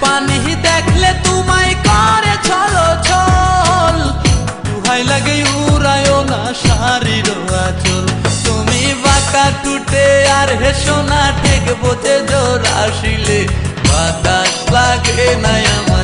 পানি দেখলে তোমায় করে ছলো ছল, দুহাই লাগে উড়ায়ও না শাড়ির আঁচল। তুমি বাঁকা টুটে আর হেসো না, ঠেক বোঝে জোর আসিলে বাতাস লাগে না আমার।